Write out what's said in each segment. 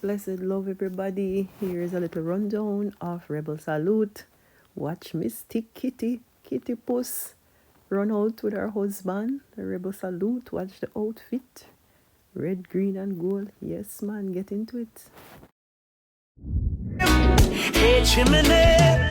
Blessed love, everybody. Here's a little rundown of Rebel Salute. Watch Mystic Kitty Puss, run out with her husband. The Rebel Salute. Watch the outfit. Red, green, and gold. Yes, man, get into it. Hey, Chimney,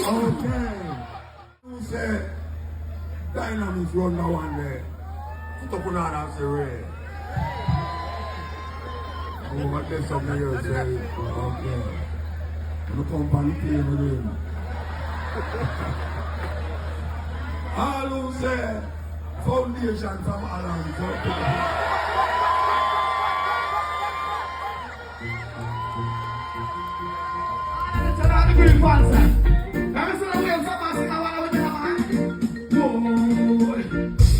Okay. Who said Dynamics run now one day? Put up another say oh, what there's something you say? Okay. I'm a company team with him. All who say foundation from Alan. Green Panzer. Now, so we have some massive one with the man. Boy,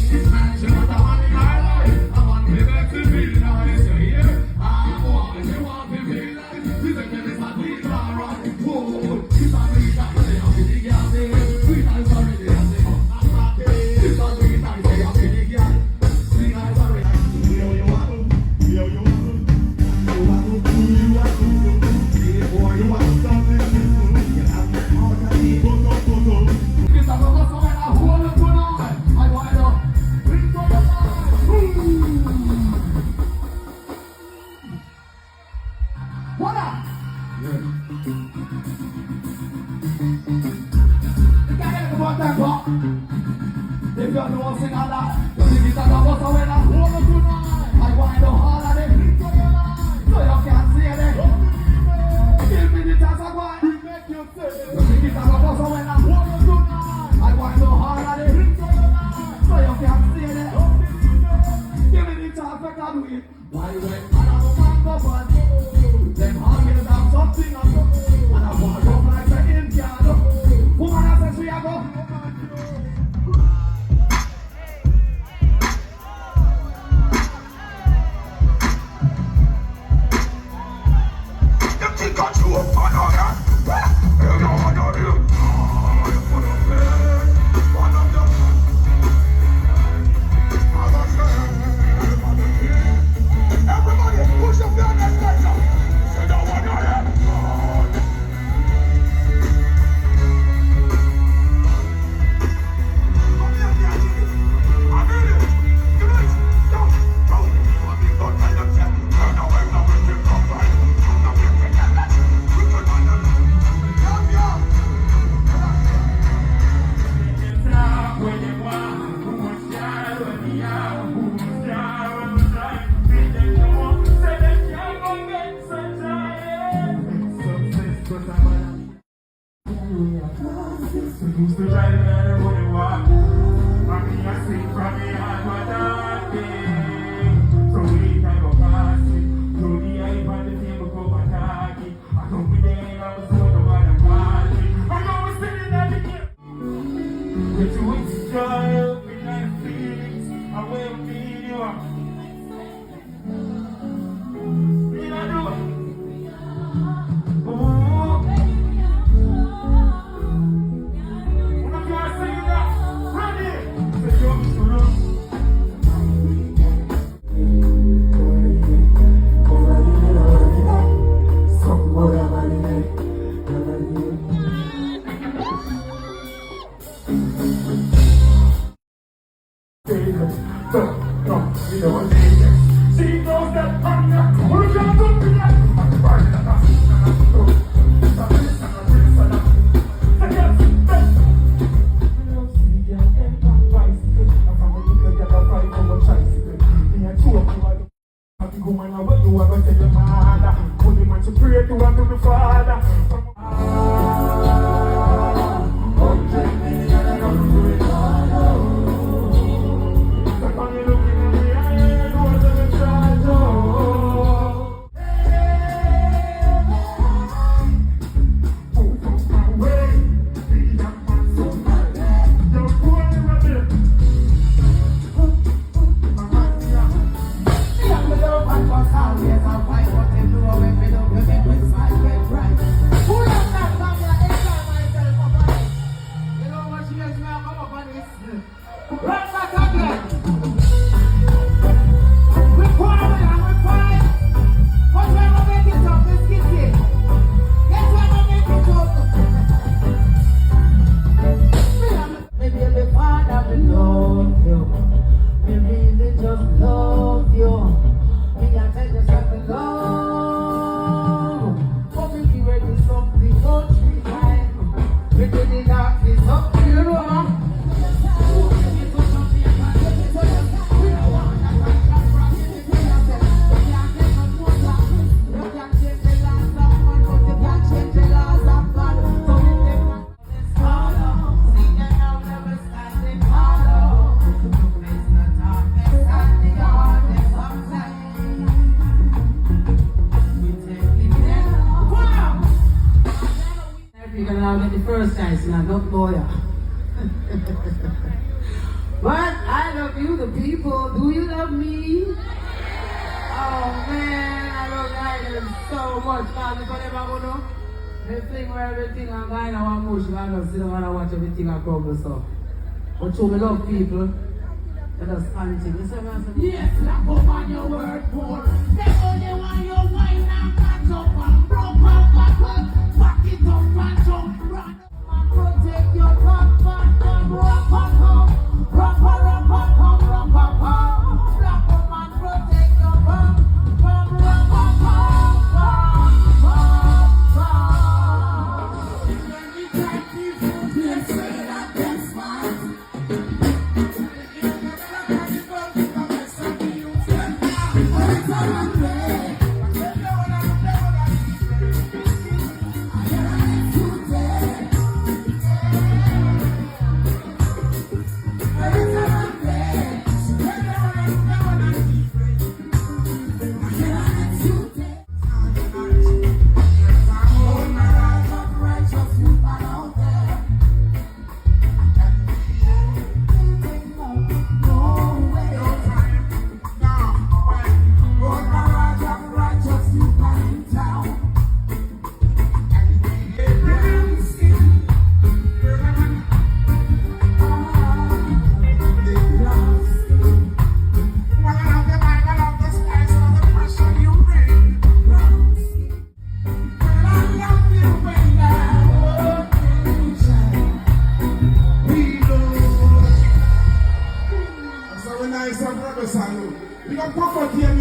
this man, she want a man in her life. I want to be back to feel nice. You hear? I want to feel like. Can't go back that far. If you know sing a lot, you see this as a bus away now. Hold tonight. I want the holiday. So you can't see it. Give me the chance I want. Make you say. You see this as a bus away now. Hold tonight. I want the holiday. So you can't see it. Give me the chance I can do it. Why wait? I don't want to go on. Them always have something on them. And I want to go like the Indian. Woman, I says we are go. First time, it's not lawyer. But I love you, the people. Do you love me? Oh man, I love Ireland so much. Because if I never go to the thing where everything I'm going to want motion, I just sit down and watch everything I crumble so. But so we love people. Let us continue. Yes, I go on your word for. They only want your wine and catch up and broke up, back it up and jump, run. Protect your rock, rock, rock, rock, rock, rock, rock, rock, rock, rock, black woman, protect your rock, rock, rock, rock, rock, rock, We got Papa here.